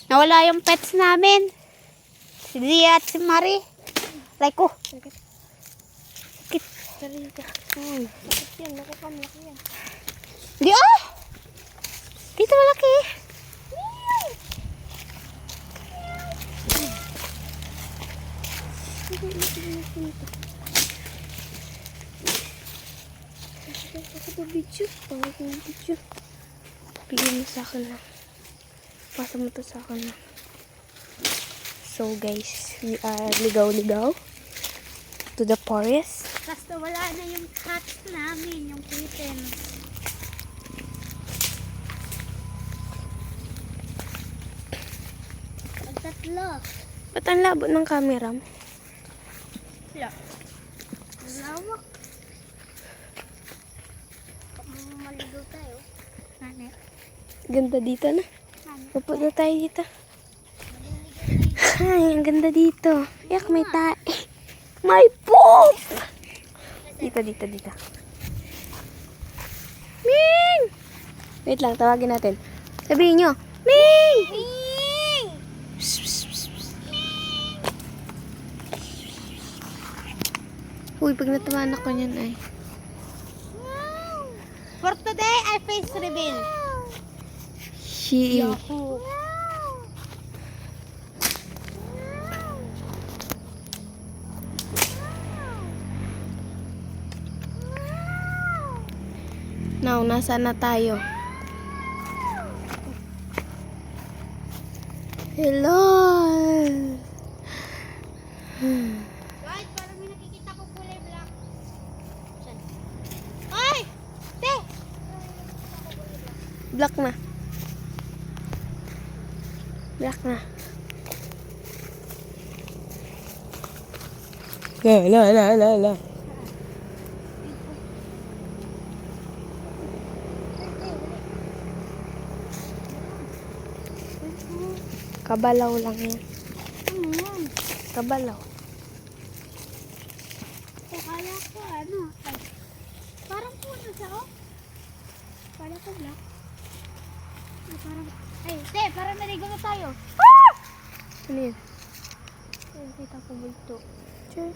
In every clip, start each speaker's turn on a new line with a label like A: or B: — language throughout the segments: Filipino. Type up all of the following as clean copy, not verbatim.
A: Nawala yung pets namin. Si Zia at si Marie. Like ko. Sakit.
B: Sarili ka. Sakit yan. Nakakamlaki yan.
A: Di ah! Dito malaki.
B: Ako pa video. Pangit yung video. Bigyan mo sa akin lang. Pasa mo to sa akin lang. So guys, we are ligaw-ligaw to the forest.
A: Basta wala na yung cats namin, yung kittens. Ang tatlo.
B: Ba't ang labo ng camera mo?
A: Wala. Lawak. Maligaw tayo. Nani?
B: Ganda dito na.
A: Nani?
B: Upo na tayo dito. Ay, ang ganda dito. Yak, may tae. May poop! Dito. Ming! Wait lang, tawagin natin. Sabihin nyo, Ming!
A: Ming!
B: Uy, pag natamaan ako niyan ay.
A: For today, I face reveal.
B: She.
A: Yahoo!
B: Now, nasaan na tayo? Hello!
A: Guys, parang may nakikita ko kulay black. Saan? Ay! Te!
B: Black na. Black na. La. Kabalaw lang yan.
A: Ano yan?
B: Kabalaw.
A: Akala ko ano? Ay, parang puno siya, oh. Akala ko black. Ay, parang... Ay, te, parang naligo na tayo.
B: Ano yun?
A: Ay, kita ko bulto.
B: Sure.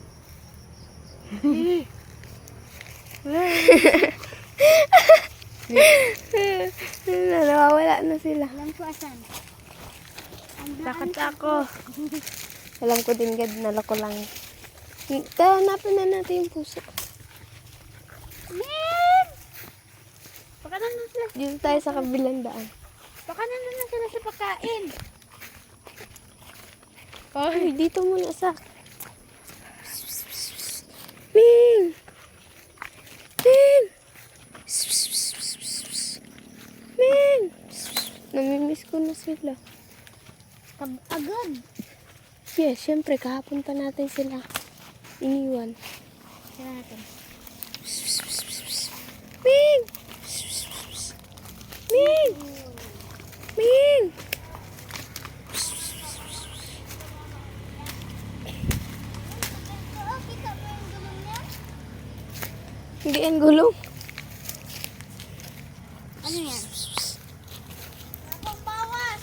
B: Nawawala na sila.
A: Alam ko asan.
B: Takot ako. Alam ko din, gad, nalako lang. Hanapin na natin yung puso.
A: Men! Baka nandun sila.
B: Dito tayo sa kabilang daan.
A: Baka nandun na sila sa pagkain.
B: Ay, dito muna sa... Ming! Ming! Ming! Namimiss ko na sila.
A: Agad.
B: Yes, syempre, kahapon pa natin sila iniwan.
A: Kaya natin.
B: Ming! Ming! Ming!
A: Kita mo yung gulong niya?
B: Hindi yan gulong.
A: Ano yan? Tapang bawas!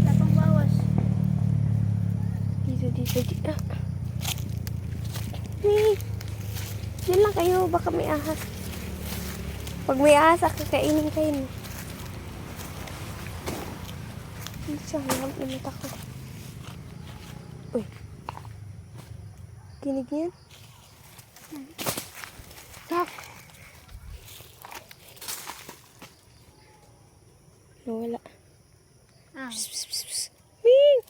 A: Tapang bawas.
B: Dito. Ming! Diyan lang kayo, baka may ahas. Pag may ahas, kakainin kayo. Hindi siya, harap na mata ko. Uy. Kinig yan? Tak! Nawala.
A: Ah,
B: Ming!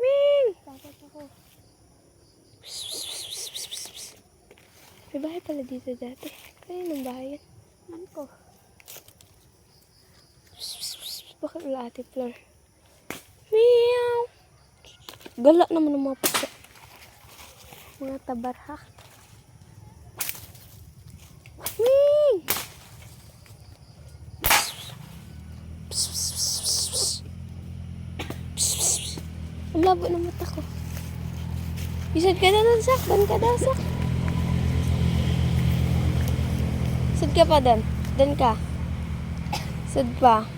B: Ming!
A: takot ako.
B: May bahay pala dito dati. Kaya ng bahay yan.
A: Ano ko?
B: Bakit wala ate Flor? Meow! Gala naman ng mga pusa. Mga tabarhak. Ming! Ang labo ng mata ko. Isad ka na lang, Sak. Ban ka daw, Sak. Sud ka pa doon. Doon ka. Sud pa.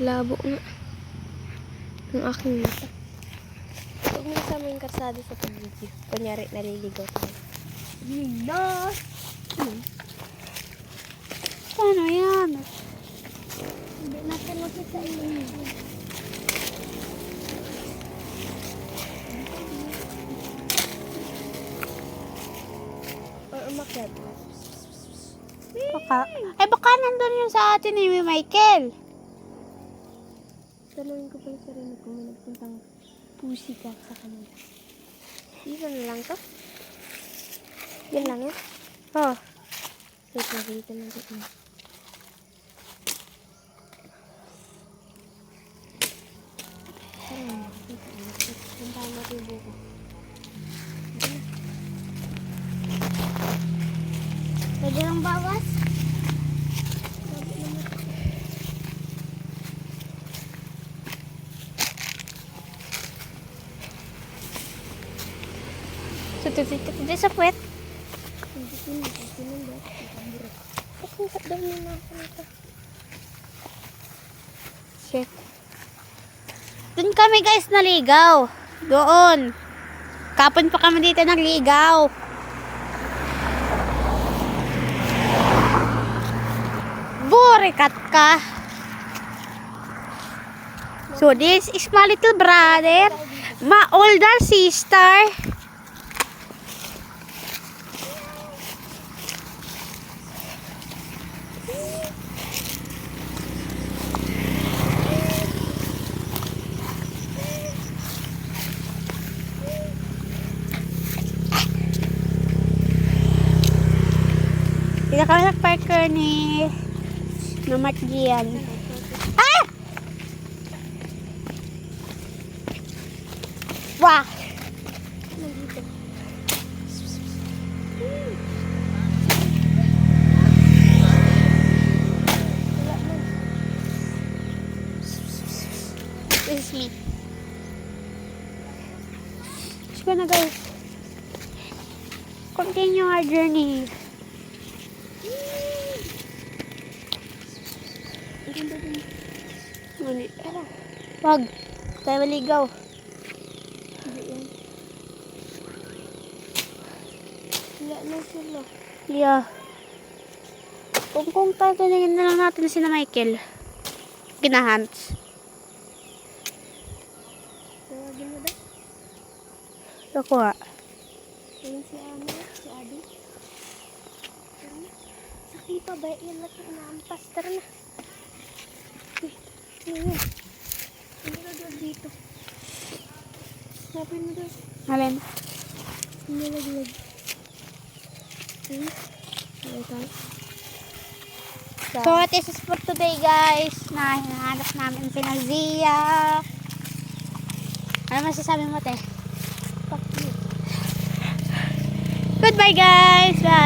B: Labo nga. Ang aking mata. Huwag mo kasama yung karsada sa pag-video. Kunyari, naliligaw tayo.
A: Nino! Paano yan? Hindi natin makita yun.
B: Or umakyat.
A: Baka nandun yun sa atin ni Michael.
B: Tanungin ko pa yung sarili ko may nagpuntang pussycat sa kanila. Isa na lang to? Yan lang yan? Oh. Wait, nakita na dito. Parang nakita na. Puntahan natin yung buko.
A: Pwede lang bawas? Tutusit ka dito sa puwet.
B: Hindi ko na. Hindi ko na ba? Bakit daw na ako nito? Shit.
A: Doon kami guys naligaw. Doon. Kapon pa kami dito nagligaw. Burikat ka. So this is my little brother. My older sister. Dito kami sa parker ni Namat Gian. Ah! Wah! This is me. Let's go na guys. Continue our journey. Ngunit, wag. Tayo maligaw.
B: Wala na sila.
A: Yeah. Kung tatanungin na lang natin si na Michael. Ginahants.
B: Tawagin mo daw.
A: Ako nga.
B: Ayun si Ano, si Adi. Tara na. Sakit pa ba? Yan lang yung inaampas. Tara na. Ayun. Hindi na doon dito. Sabi mo doon.
A: Alin?
B: Hindi laglag. Ayun. Ayun tayo.
A: So, this is for today guys. Na hinahanap namin si Nazia. Ano masasabi mo, te?
B: Fuck you.
A: Goodbye guys. Bye.